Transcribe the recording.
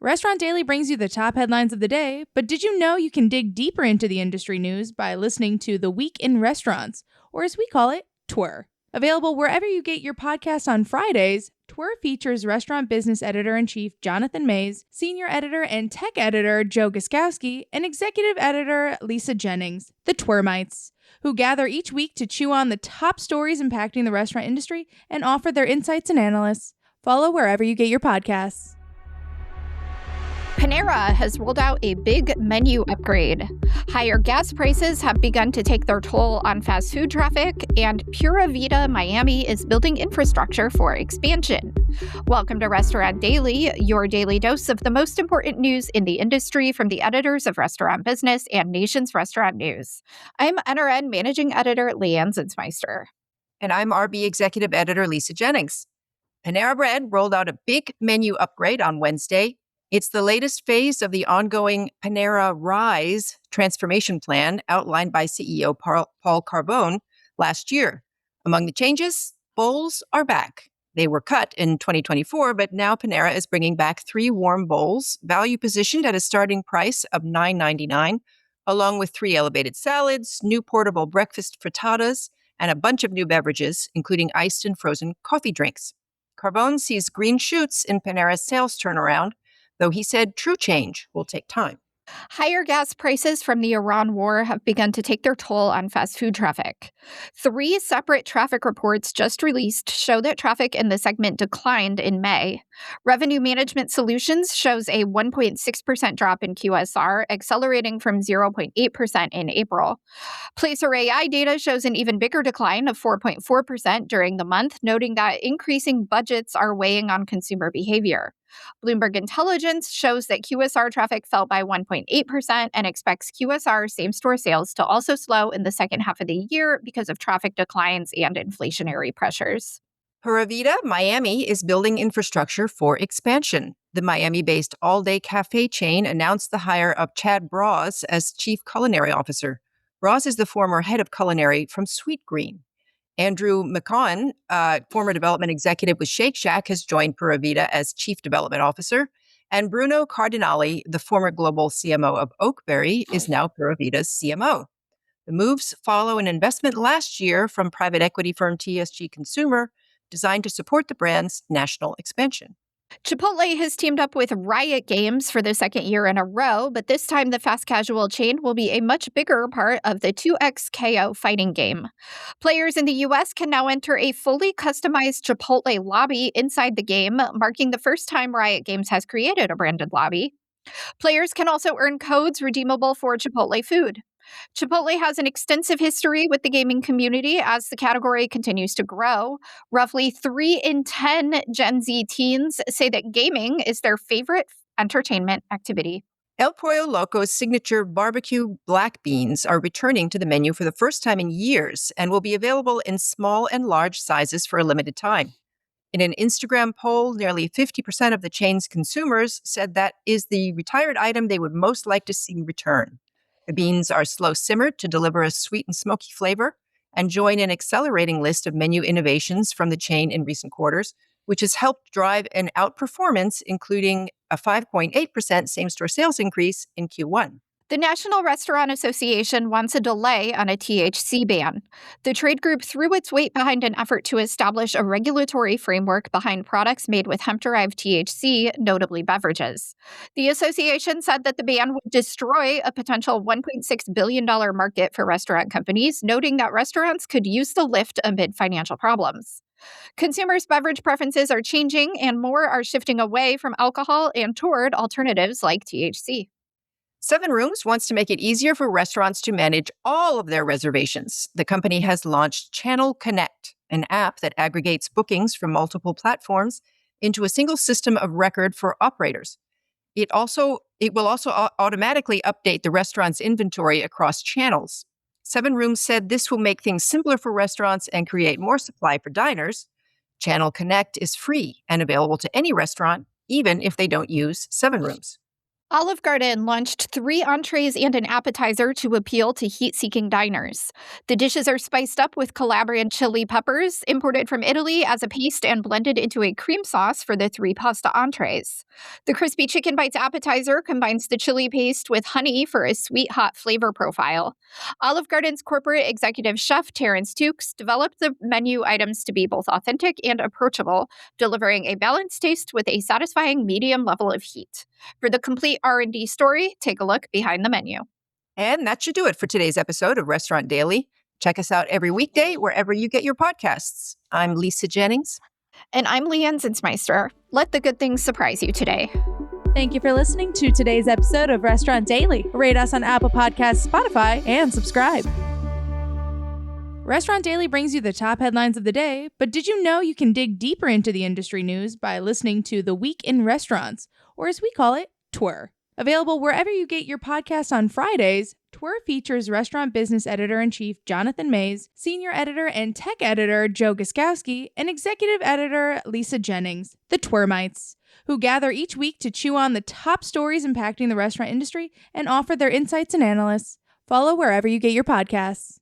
Restaurant Daily brings you the top headlines of the day, but did you know you can dig deeper into the industry news by listening to The Week in Restaurants, or as we call it, TWIR. Available wherever you get your podcasts on Fridays, TWIR features restaurant business editor-in-chief Jonathan Mays, senior editor and tech editor Joe Guskowski, and executive editor Lisa Jennings, the TWIRmites, who gather each week to chew on the top stories impacting the restaurant industry and offer their insights and analysis. Follow wherever you get your podcasts. Panera has rolled out a big menu upgrade. Higher gas prices have begun to take their toll on fast food traffic, and Pura Vida Miami is building infrastructure for expansion. Welcome to Restaurant Daily, your daily dose of the most important news in the industry from the editors of Restaurant Business and Nation's Restaurant News. I'm NRN Managing Editor Leanne Zinsmeister. And I'm RB Executive Editor Lisa Jennings. Panera Bread rolled out a big menu upgrade on Wednesday. It's the latest phase of the ongoing Panera Rise transformation plan outlined by CEO Paul Carbone last year. Among the changes, bowls are back. They were cut in 2024, but now Panera is bringing back 3 warm bowls, value positioned at a starting price of $9.99, along with 3 elevated salads, new portable breakfast frittatas, and a bunch of new beverages, including iced and frozen coffee drinks. Carbone sees green shoots in Panera's sales turnaround, though he said true change will take time. Higher gas prices from the Iran war have begun to take their toll on fast food traffic. 3 separate traffic reports just released show that traffic in the segment declined in May. Revenue Management Solutions shows a 1.6% drop in QSR, accelerating from 0.8% in April. Placer AI data shows an even bigger decline of 4.4% during the month, noting that increasing budgets are weighing on consumer behavior. Bloomberg Intelligence shows that QSR traffic fell by 1.8% and expects QSR same-store sales to also slow in the second half of the year because of traffic declines and inflationary pressures. Pura Vida Miami is building infrastructure for expansion. The Miami-based all-day cafe chain announced the hire of Chad Braz as Chief Culinary Officer. Braz is the former head of culinary from Sweetgreen. Andrew McCaughan, former development executive with Shake Shack, has joined Pura Vida as Chief Development Officer. And Bruno Cardinali, the former global CMO of Oakberry, is now Pura Vida's CMO. The moves follow an investment last year from private equity firm TSG Consumer, designed to support the brand's national expansion. Chipotle has teamed up with Riot Games for the second year in a row, but this time the fast casual chain will be a much bigger part of the 2XKO fighting game. Players in the U.S. can now enter a fully customized Chipotle lobby inside the game, marking the first time Riot Games has created a branded lobby. Players can also earn codes redeemable for Chipotle food. Chipotle has an extensive history with the gaming community as the category continues to grow. Roughly 3 in 10 Gen Z teens say that gaming is their favorite entertainment activity. El Pollo Loco's signature barbecue black beans are returning to the menu for the first time in years and will be available in small and large sizes for a limited time. In an Instagram poll, nearly 50% of the chain's consumers said that is the retired item they would most like to see return. The beans are slow simmered to deliver a sweet and smoky flavor and join an accelerating list of menu innovations from the chain in recent quarters, which has helped drive an outperformance, including a 5.8% same-store sales increase in Q1. The National Restaurant Association wants a delay on a THC ban. The trade group threw its weight behind an effort to establish a regulatory framework behind products made with hemp-derived THC, notably beverages. The association said that the ban would destroy a potential $1.6 billion market for restaurant companies, noting that restaurants could use the lift amid financial problems. Consumers' beverage preferences are changing, and more are shifting away from alcohol and toward alternatives like THC. 7 Rooms wants to make it easier for restaurants to manage all of their reservations. The company has launched Channel Connect, an app that aggregates bookings from multiple platforms into a single system of record for operators. It will also automatically update the restaurant's inventory across channels. 7 Rooms said this will make things simpler for restaurants and create more supply for diners. Channel Connect is free and available to any restaurant, even if they don't use 7 Rooms. Olive Garden launched 3 entrees and an appetizer to appeal to heat-seeking diners. The dishes are spiced up with Calabrian chili peppers, imported from Italy as a paste and blended into a cream sauce for the 3 pasta entrees. The crispy chicken bites appetizer combines the chili paste with honey for a sweet, hot flavor profile. Olive Garden's corporate executive chef, Terrence Tukes, developed the menu items to be both authentic and approachable, delivering a balanced taste with a satisfying medium level of heat. For the complete R&D story, take a look behind the menu. And that should do it for today's episode of Restaurant Daily. Check us out every weekday wherever you get your podcasts. I'm Lisa Jennings. And I'm Leanne Zinsmeister. Let the good things surprise you today. Thank you for listening to today's episode of Restaurant Daily. Rate us on Apple Podcasts, Spotify, and subscribe. Restaurant Daily brings you the top headlines of the day, but did you know you can dig deeper into the industry news by listening to The Week in Restaurants, or as we call it, TWER. Available wherever you get your podcasts on Fridays, TWER features restaurant business editor-in-chief Jonathan Mays, senior editor and tech editor Joe Guskowski, and executive editor Lisa Jennings, the TWERmites, who gather each week to chew on the top stories impacting the restaurant industry and offer their insights and analysis. Follow wherever you get your podcasts.